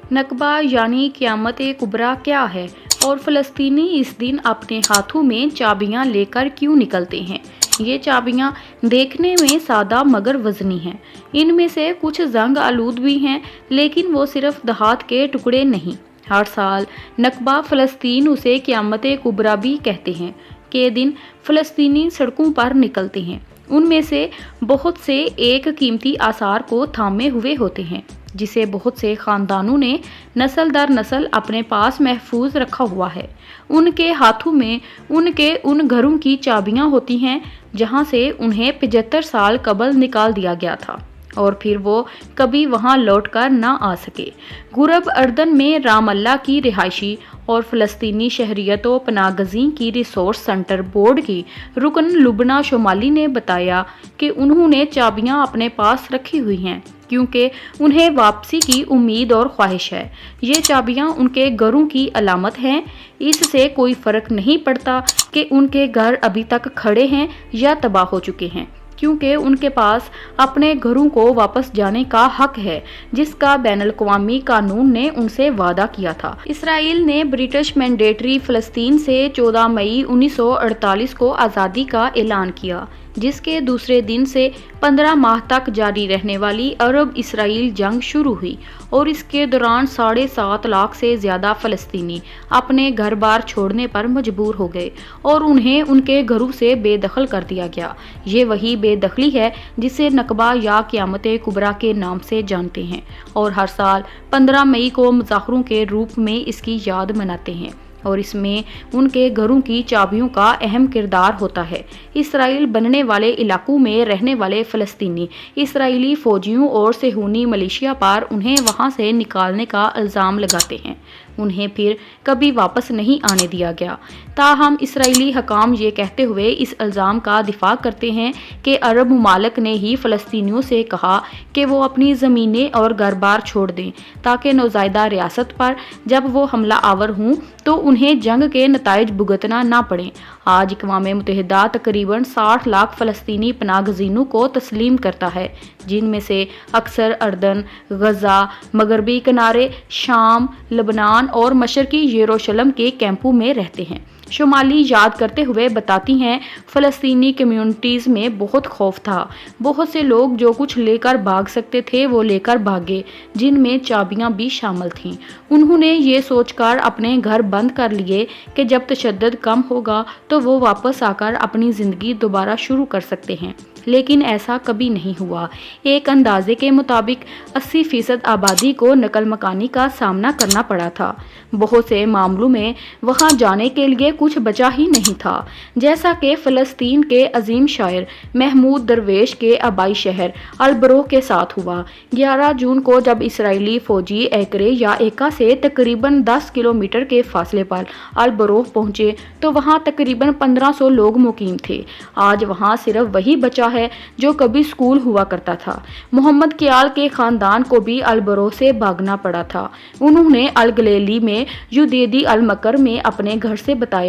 नकबा यानी क़यामत कुबरा क्या है और फ़लस्तीनी इस दिन अपने हाथों में चाबियां लेकर क्यों निकलते हैं? ये चाबियां देखने में सादा मगर वज़नी हैं। इनमें से कुछ जंग आलूद भी हैं, लेकिन वो सिर्फ दहात के टुकड़े नहीं। हर साल नकबा फ़लस्तीन उसे क़यामत कुबरा भी कहते हैं के दिन फ़लस्तीनी सड़कों पर निकलते हैं। उनमें से बहुत से एक कीमती आसार को थामे हुए होते हैं, जिसे बहुत से ख़ानदानों ने नस्ल दर नस्ल अपने पास महफूज रखा हुआ है। उनके हाथों में उनके उन घरों की चाबियां होती हैं जहां से उन्हें 75 साल कबल निकाल दिया गया था और फिर वो कभी वहां लौटकर ना आ सके। गुरब अर्दन में रामल्ला की रिहायशी और फ़लस्तीनी शहरियत व पनागज़ी की रिसोर्स सेंटर बोर्ड की रुकन लुबना शोमाली ने बताया कि उन्होंने चाबियां अपने पास रखी हुई हैं क्योंकि उन्हें वापसी की उम्मीद और ख्वाहिश है। ये चाबियां उनके घरों की अलामत हैं। इससे कोई फ़र्क नहीं पड़ता कि उनके घर अभी तक खड़े हैं या तबाह हो चुके हैं, क्योंकि उनके पास अपने घरों को वापस जाने का हक है, जिसका बैनुल-अक़वामी कानून ने उनसे वादा किया था। इसराइल ने ब्रिटिश मैंडेटरी फ़लस्तीन से 14 मई 1948 को आज़ादी का ऐलान किया, जिसके दूसरे दिन से 15 माह तक जारी रहने वाली अरब इसराइल जंग शुरू हुई और इसके दौरान 7.5 लाख से ज़्यादा फ़लस्तीनी अपने घर बार छोड़ने पर मजबूर हो गए और उन्हें उनके घरों से बेदखल कर दिया गया। ये वही बेदखली है जिसे नकबा या क़यामत कुबरा के नाम से जानते हैं और हर साल 15 मई को मुज़ाहरों के रूप में इसकी याद मनाते हैं और इसमें उनके घरों की चाबियों का अहम किरदार होता है। इसराइल बनने वाले इलाकों में रहने वाले फ़लस्तीनी इसराइली फ़ौजियों और सेहूनी मलेशिया पर उन्हें वहां से निकालने का इल्ज़ाम लगाते हैं। उन्हें फिर कभी वापस नहीं आने दिया गया। ताहम इसराइली हकाम ये कहते हुए इस इल्ज़ाम का दिफा करते हैं कि अरब ममालिक ने ही फ़लस्तीनियों से कहा कि वो अपनी ज़मीनें और घर बार छोड़ दें ताकि नौज़ायदा रियासत पर जब वो हमला आवर हों तो उन्हें जंग के नताइज भुगतना ना पड़ें। आज अक़वाम मुत्तहिदा तकरीबन 60 लाख फ़लस्तीनी पनागज़ीनों को तस्लीम करता है, जिनमें से अक्सर अर्दन, गज़ा, मगरबी किनारे, शाम, लबनान और मशरक़ी यरूशलेम के कैंपों में रहते हैं। शोमाली याद करते हुए बताती हैं, फ़लस्तीनी कम्युनिटीज़ में बहुत खौफ था। बहुत से लोग जो कुछ लेकर भाग सकते थे वो लेकर भागे, जिनमें चाबियां भी शामिल थीं। उन्होंने ये सोचकर अपने घर बंद कर लिए कि जब तशद्दुद कम होगा तो वो वापस आकर अपनी ज़िंदगी दोबारा शुरू कर सकते हैं, लेकिन ऐसा कभी नहीं हुआ। एक अंदाजे के मुताबिक 80% आबादी को नकल मकानी का सामना करना पड़ा था। बहुत से मामलों में वहां जाने के लिए कुछ बचा ही नहीं था, जैसा कि फ़लस्तीन के अजीम शायर महमूद दरवेश के आबाई शहर अल-बरोह के साथ हुआ। 11 जून को जब इसराइली फ़ौजी एकरे या एका से तकरीबन 10 किलोमीटर के फासले पर अल-बरोह पहुंचे तो वहां तकरीबन 1500 लोग मुकीम थे। आज वहां सिर्फ वही बचा है जो कभी स्कूल हुआ करता था। मोहम्मद कियाल के ख़ानदान को भी अल-बरोह से भागना पड़ा था। उन्होंने अल-गलीली में युदेदी अल-मकर में अपने घर से बताया,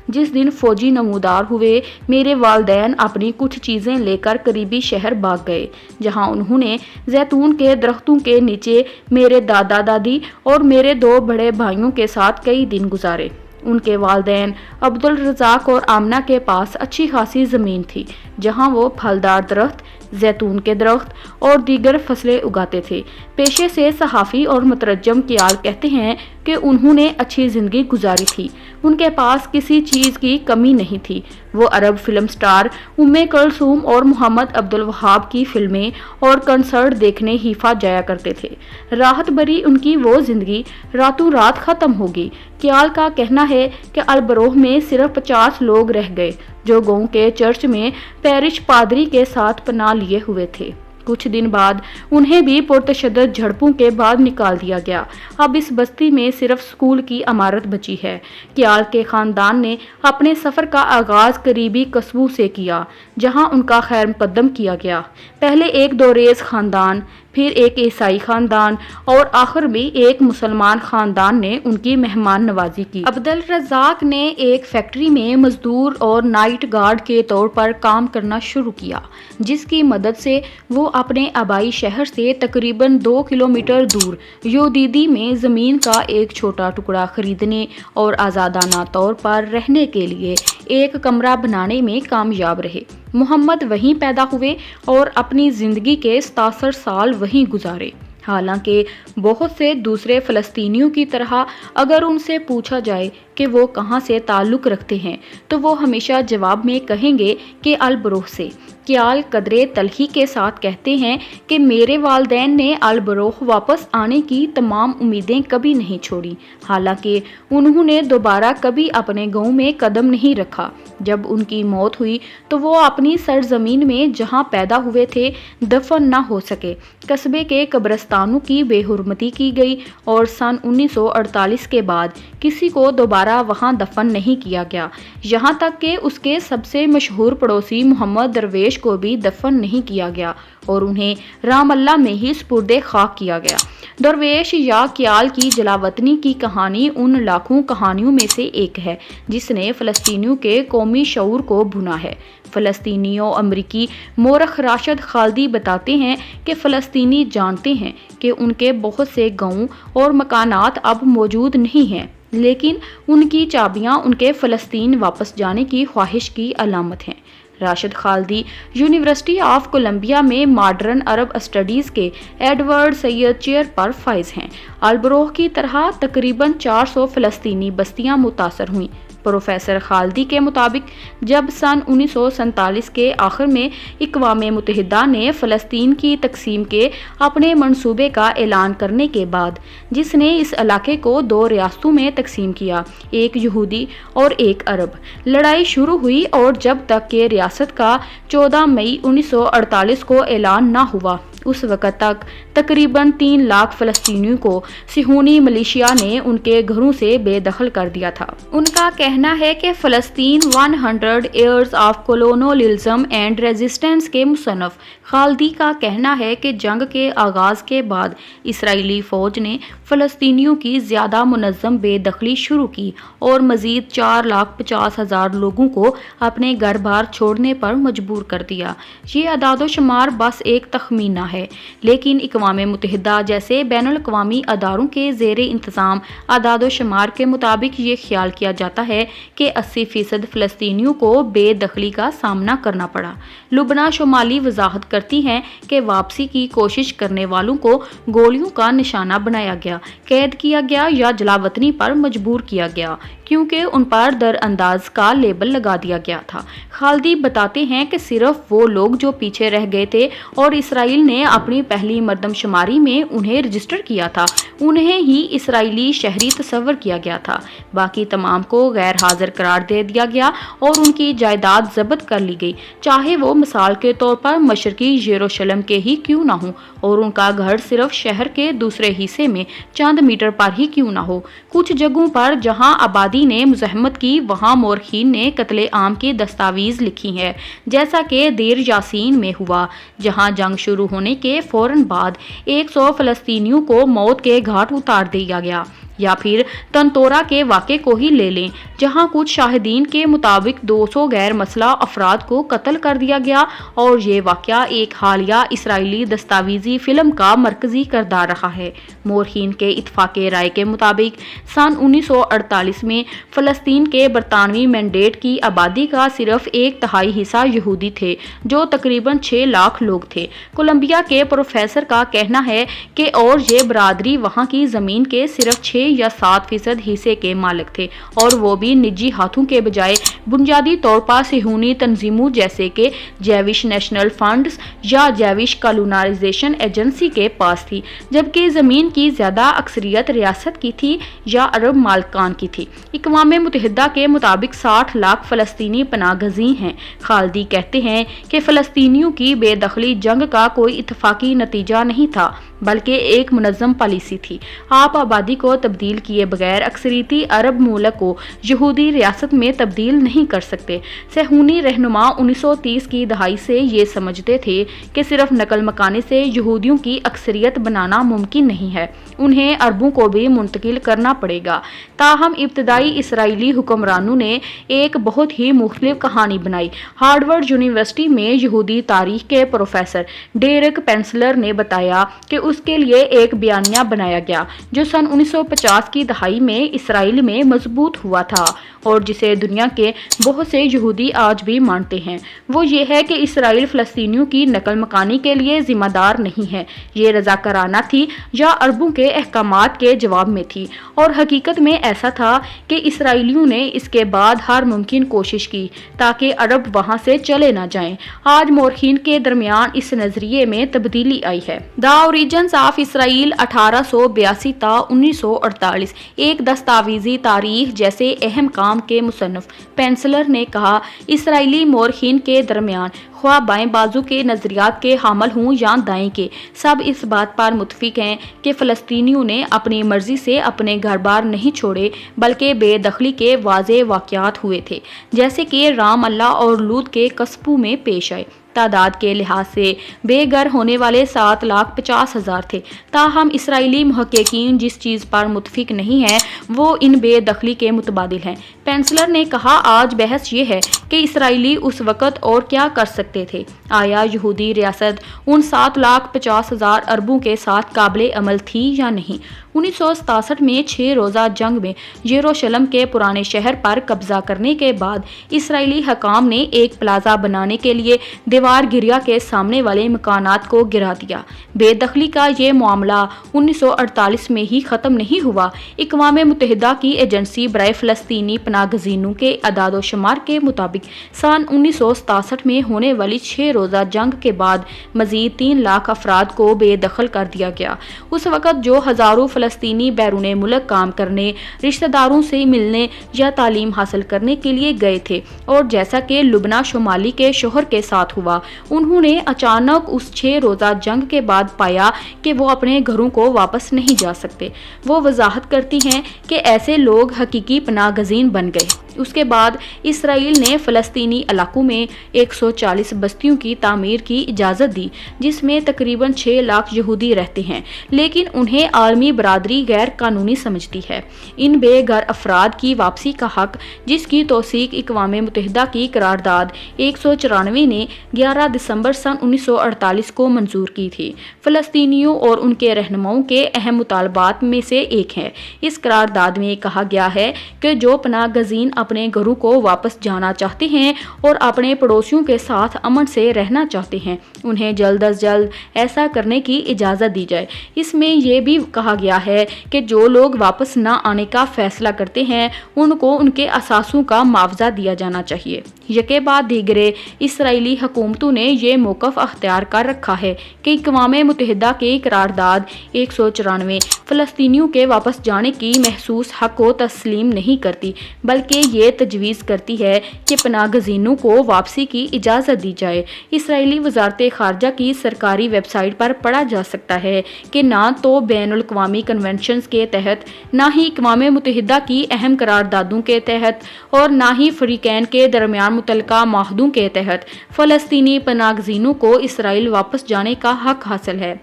जिस दिन फौजी नमूदार हुए मेरे वालिदैन अपनी कुछ चीज़ें लेकर करीबी शहर भाग गए, जहां उन्होंने जैतून के दरख्तों के नीचे मेरे दादा दादी और मेरे 2 बड़े भाइयों के साथ कई दिन गुजारे। उनके वालिदैन अब्दुल रज़ाक और आमना के पास अच्छी खासी ज़मीन थी, जहां वो फलदार दरख्त, जैतून के दरख्त और दीगर फसलें उगाते थे। पेशे से सहाफ़ी और मुतरज्जम कियाल कहते हैं कि उन्होंने अच्छी ज़िंदगी गुजारी थी। उनके पास किसी चीज़ की कमी नहीं थी। वो अरब फिल्म स्टार उम्मे कुलसूम और मोहम्मद अब्दुल वहाब की फिल्में और कंसर्ट देखने हिफा जाया करते थे। राहत भरी उनकी वो ज़िंदगी रातों रात ख़त्म होगी। कियाल का कहना है कि अल-बरोह में सिर्फ 50 लोग रह गए, जो गांव के चर्च में पैरिश पादरी के साथ पनाह लिए हुए थे। कुछ दिन बाद उन्हें भी पुरतशद्दुद झड़पों के बाद निकाल दिया गया। अब इस बस्ती में सिर्फ स्कूल की इमारत बची है। कियाल के ख़ानदान ने अपने सफ़र का आगाज़ करीबी कस्बों से किया, जहां उनका खैर मुकद्दम किया गया। पहले एक दोरेज़ ख़ानदान پھر ایک عیسائی خاندان اور آخر میں ایک مسلمان خاندان نے ان کی مہمان نوازی کی۔ عبد الرزاق نے ایک فیکٹری میں مزدور اور نائٹ گارڈ کے طور پر کام کرنا شروع کیا، جس کی مدد سے وہ اپنے آبائی شہر سے تقریباً 2 کلومیٹر دور یودیدی میں زمین کا ایک چھوٹا ٹکڑا خریدنے اور آزادانہ طور پر رہنے کے لیے ایک کمرہ بنانے میں کامیاب رہے۔ محمد وہیں پیدا ہوئے اور اپنی زندگی کے 67 سال وہیں گزارے۔ حالانکہ بہت سے دوسرے فلسطینیوں کی طرح اگر ان سے پوچھا جائے کہ وہ کہاں سے تعلق رکھتے ہیں تو وہ ہمیشہ جواب میں کہیں گے کہ البروح سے۔ کیال قدرے تلخی کے ساتھ کہتے ہیں کہ میرے والدین نے البروح واپس آنے کی تمام امیدیں کبھی نہیں چھوڑی، حالانکہ انہوں نے دوبارہ کبھی اپنے گاؤں میں قدم نہیں رکھا۔ جب ان کی موت ہوئی تو وہ اپنی سرزمین میں جہاں پیدا ہوئے تھے دفن نہ ہو سکے۔ قصبے کے قبرستانوں کی بے حرمتی کی گئی اور سن 1948 کے بعد کسی کو دوبارہ وہاں دفن نہیں کیا گیا، یہاں تک کہ اس کے سب سے مشہور پڑوسی محمد درویش کو بھی دفن نہیں کیا گیا اور انہیں رام اللہ میں ہی سپرد خاک کیا گیا۔ درویش یا کیال کی جلاوطنی کی کہانی ان لاکھوں کہانیوں میں سے ایک ہے جس نے فلسطینیوں کے قومی شعور کو بھونا ہے۔ فلسطینیوں امریکی مورخ راشد خالدی بتاتے ہیں کہ فلسطینی جانتے ہیں کہ ان کے بہت سے گاؤں اور مکانات اب موجود نہیں ہیں، لیکن ان کی چابیاں ان کے فلسطین واپس جانے کی خواہش کی علامت ہیں۔ راشد خالدی یونیورسٹی آف کولمبیا میں ماڈرن عرب اسٹڈیز کے ایڈورڈ سید چیئر پر فائز ہیں۔ البروح کی طرح تقریباً 400 فلسطینی بستیاں متاثر ہوئیں۔ پروفیسر خالدی کے مطابق جب سن 1947 کے آخر میں اقوام متحدہ نے فلسطین کی تقسیم کے اپنے منصوبے کا اعلان کرنے کے بعد، جس نے اس علاقے کو 2 ریاستوں میں تقسیم کیا، ایک یہودی اور ایک عرب، لڑائی شروع ہوئی اور جب تک کہ ریاست کا 14 مئی 1948 کو اعلان نہ ہوا، اس وقت تک تقریباً 3 لاکھ فلسطینیوں کو صہیونی ملیشیا نے ان کے گھروں سے بے دخل کر دیا تھا۔ ان کا کہنا ہے کہ فلسطین 100 years of colonialism and resistance کے مصنف خالدی کا کہنا ہے کہ جنگ کے آغاز کے بعد اسرائیلی فوج نے فلسطینیوں کی زیادہ منظم بے دخلی شروع کی اور مزید 4,50,000 لوگوں کو اپنے گھر بار چھوڑنے پر مجبور کر دیا۔ یہ اعداد و شمار بس ایک تخمینہ ہے، لیکن اقوام متحدہ جیسے بین الاقوامی اداروں کے زیر انتظام اعداد و شمار کے مطابق یہ خیال کیا جاتا ہے کہ 80% فلسطینیوں کو بے دخلی کا سامنا کرنا پڑا۔ لبنہ شمالی وضاحت کرتی ہیں کہ واپسی کی کوشش کرنے والوں کو گولیوں کا نشانہ بنایا گیا، قید کیا گیا یا جلاوطنی پر مجبور کیا گیا کیونکہ ان پر در انداز کا لیبل لگا دیا گیا تھا۔ خالدی بتاتے ہیں کہ صرف وہ لوگ جو پیچھے رہ گئے تھے اور اسرائیل نے اپنی پہلی مردم شماری میں انہیں رجسٹر کیا تھا، انہیں ہی اسرائیلی شہری تصور کیا گیا تھا۔ باقی تمام کو غیر حاضر قرار دے دیا گیا اور ان کی جائیداد ضبط کر لی گئی، چاہے وہ مثال کے طور پر مشرقی یروشلم کے ہی کیوں نہ ہوں اور ان کا گھر صرف شہر کے دوسرے حصے میں چند میٹر پر ہی کیوں نہ ہو۔ کچھ جگہوں پر جہاں آبادی نے مزاحمت کی وہاں مورخین نے قتل عام کی دستاویز لکھی ہے، جیسا کہ دیر یاسین میں ہوا، جہاں جنگ شروع ہونے کے فوراً بعد 100 فلسطینیوں کو موت کے گھاٹ اتار دیا گیا۔ یا پھر تنتورا کے واقعے کو ہی لے لیں، جہاں کچھ شاہدین کے مطابق 200 غیر مسلح افراد کو قتل کر دیا گیا اور یہ واقعہ ایک حالیہ اسرائیلی دستاویزی فلم کا مرکزی کردار رہا ہے۔ مورخین کے اتفاق رائے کے مطابق سن 1948 میں فلسطین کے برطانوی مینڈیٹ کی آبادی کا صرف 1/3 حصہ یہودی تھے، جو تقریباً 6 لاکھ لوگ تھے۔ کولمبیا کے پروفیسر کا کہنا ہے کہ اور یہ برادری وہاں کی زمین کے صرف 6 یا 7% حصے کے مالک تھے اور وہ بھی نجی ہاتھوں کے بجائے بنیادی طور پر صہیونی تنظیموں جیسے کہ جیوش نیشنل فنڈز یا جیوش کالونائزیشن ایجنسی کے پاس تھی، جبکہ زمین کی زیادہ اکثریت ریاست کی تھی یا عرب مالکان کی تھی۔ اقوام متحدہ کے مطابق 60 لاکھ فلسطینی پناہ گزین ہیں۔ خالدی کہتے ہیں کہ فلسطینیوں کی بے دخلی جنگ کا کوئی اتفاقی نتیجہ نہیں تھا، بلکہ ایک منظم پالیسی تھی۔ آپ آبادی کو تبدیل तब्दील किए बगैर अक्सरियती अरब मुल्क को यहूदी रियासत में तब्दील नहीं कर सकते। सहूनी रहनुमा 1930 की दहाई से ये समझते थे कि सिर्फ नकल मकानी से यहूदियों की अक्सरियत बनाना मुमकिन नहीं है, उन्हें अरबों को भी मुंतकिल करना पड़ेगा। ताहम इब्तदाई इसराइली हुक्मरानों ने एक बहुत ही मुख्तलिफ कहानी बनाई। हार्वर्ड यूनिवर्सिटी में यहूदी तारीख के प्रोफेसर डेरेक पेंसलर ने बताया कि उसके लिए एक बयानिया बनाया गया जो सन 1950 की दहाई में इसराइल में मजबूत हुआ था और जिसे दुनिया के बहुत से यहूदी आज भी मानते हैं। वो ये है कि इसराइल फ़लस्तीनियों की नकल मकानी के लिए जिम्मेदार नहीं है, ये रज़ाकाराना थी या अरबों के अहकामात के जवाब में थी। और हकीकत में ऐसा था कि इसराइलियों ने इसके बाद हर मुमकिन कोशिश की ताकि अरब वहाँ से चले ना जाएं। आज मोरखीन के दरमियान इस नज़रिए में तब्दीली आई है। द ओरिजिन्स ऑफ इसराइल 1882 ता 1948 एक दस्तावेजी तारीख जैसे अहम काम के मुसन्निफ पेंसलर ने कहा, इसराइली मोरखीन के दरमियान ख्वाह बाएं बाजू के नज़रियात के हामिल हों या दाएं के, सब इस बात पर मुत्तफिक हैं कि फ़लस्तीनियों ने अपनी मर्जी से अपने घर बार नहीं छोड़े बल्कि बेदखली के वाज़े वाक़यात हुए थे, जैसे कि राम अल्लाह और लूत के कस्बों में पेश आए। तादाद के लिहाज से बेघर होने वाले 7,50,000 थे। ताहम इसराइली मुहक्किकीन जिस चीज़ पर मुत्तफिक नहीं है वो इन बेदखली के मुतबादिल हैं। पेंसलर ने कहा, आज बहस ये है कि इसराइली उस वक़्त और क्या कर सकते थे। आया यहूदी रियासत उन 7,50,000 अरबों के साथ काबिल अमल थी या नहीं। 1967 में 6 रोज़ा जंग में यरूशलेम के पुराने शहर पर कब्जा करने के बाद इसराइली हकाम ने एक प्लाजा बनाने के लिए दीवार गिरिया के सामने वाले मकानात को गिरा दिया। बेदखली का ये मामला 1948 में ही ख़त्म नहीं हुआ। अक़वाम मुत्तहिदा की एजेंसी बराए फ़लस्तीनी पनाहगज़ीनों के अदाद-ओ-शुमार के मुताबिक सन 1967 में होने वाली 6 रोज़ा जंग के बाद मज़ीद 3 लाख अफराद को बेदखल कर दिया गया। उस वक़्त जो हज़ारों फ़लस्तीनी बैरून मुल्क काम करने, रिश्तेदारों से मिलने या तालीम हासिल करने के लिए गए थे और जैसा कि लुबना शुमाली के शोहर के साथ हुआ, उन्होंने अचानक उस 6 रोज़ा जंग के बाद पाया कि वो अपने घरों को वापस नहीं जा सकते। वो वजाहत करती हैं कि ऐसे लोग हकीकी पनाहगज़ीन बन गए। उसके बाद इसराइल ने फ़लस्तीनी इलाकों में 140 बस्तियों की तामीर की इजाज़त दी जिसमें तकरीबन 6 लाख यहूदी रहते हैं, लेकिन उन्हें आलमी बरादरी गैर कानूनी समझती है। इन बेघर अफराद की वापसी का हक, जिसकी तौसीक अक़वाम मुत्तहिदा की करारदाद 194 ने 11 दिसंबर सन 1948 को मंजूर की थी, फ़लस्तीनियों और उनके रहनुमाओं के अहम मुतालबात में से एक है। इस करारदाद में कहा गया है कि जो पनाहगज़ीन अपने घरों को वापस जाना चाहते हैं और अपने पड़ोसियों के साथ अमन से रहना चाहते हैं, उन्हें जल्द अज जल्द ऐसा करने की इजाज़त दी जाए। इसमें यह भी कहा गया है कि जो लोग वापस न आने का फैसला करते हैं उनको उनके असासों का मुआवजा दिया जाना चाहिए। यके बाद दीगरे इसराइली हुकूमतों ने यह मौक़िफ़ अख्तियार कर रखा है कि अक़वाम मुत्तहिदा की करारदाद 194 फ़लस्तीनियों के वापस जाने की महसूस हक़ को तस्लीम नहीं करती, बल्कि ये तजवीज़ करती है कि पनाहगज़ीनों को वापसी की इजाज़त दी जाए। इसराइली वज़ारत ख़ारजा की सरकारी वेबसाइट पर पढ़ा जा सकता है कि ना तो बैनुल अक़वामी कन्वेंशंस के तहत, ना ही अक़वाम मुत्तहिदा की अहम करारदादों के तहत और ना ही फ़रीक़ैन के दरमियान मुतल्लका माहदों के तहत फ़लस्तीनी पनाहगज़ीनों को इसराइल वापस जाने का हक़ हासिल है।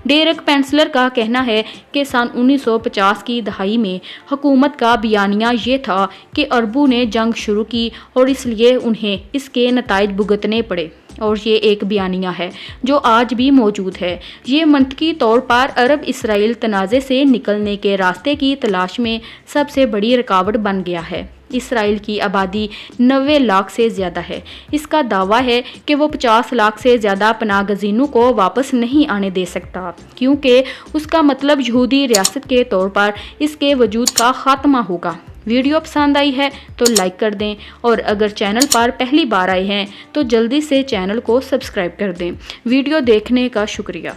डेरेक पेंसलर का कहना है कि सन 1950 की दहाई में हुकूमत का बयानिया ये था कि अरबों ने जंग शुरू की और इसलिए उन्हें इसके नताइज भुगतने पड़े, और ये एक बयानिया है जो आज भी मौजूद है। ये मंतकी तौर पर अरब इसराइल तनाज़े से निकलने के रास्ते की तलाश में सबसे बड़ी रुकावट बन गया है। इसराइल की आबादी 90 लाख से ज़्यादा है। इसका दावा है कि वो 50 लाख से ज़्यादा पनाहगज़ीनों को वापस नहीं आने दे सकता, क्योंकि उसका मतलब यहूदी रियासत के तौर पर इसके वजूद का ख़ात्मा होगा। वीडियो पसंद आई है तो लाइक कर दें, और अगर चैनल पर पहली बार आए हैं तो जल्दी से चैनल को सब्सक्राइब कर दें। वीडियो देखने का शुक्रिया।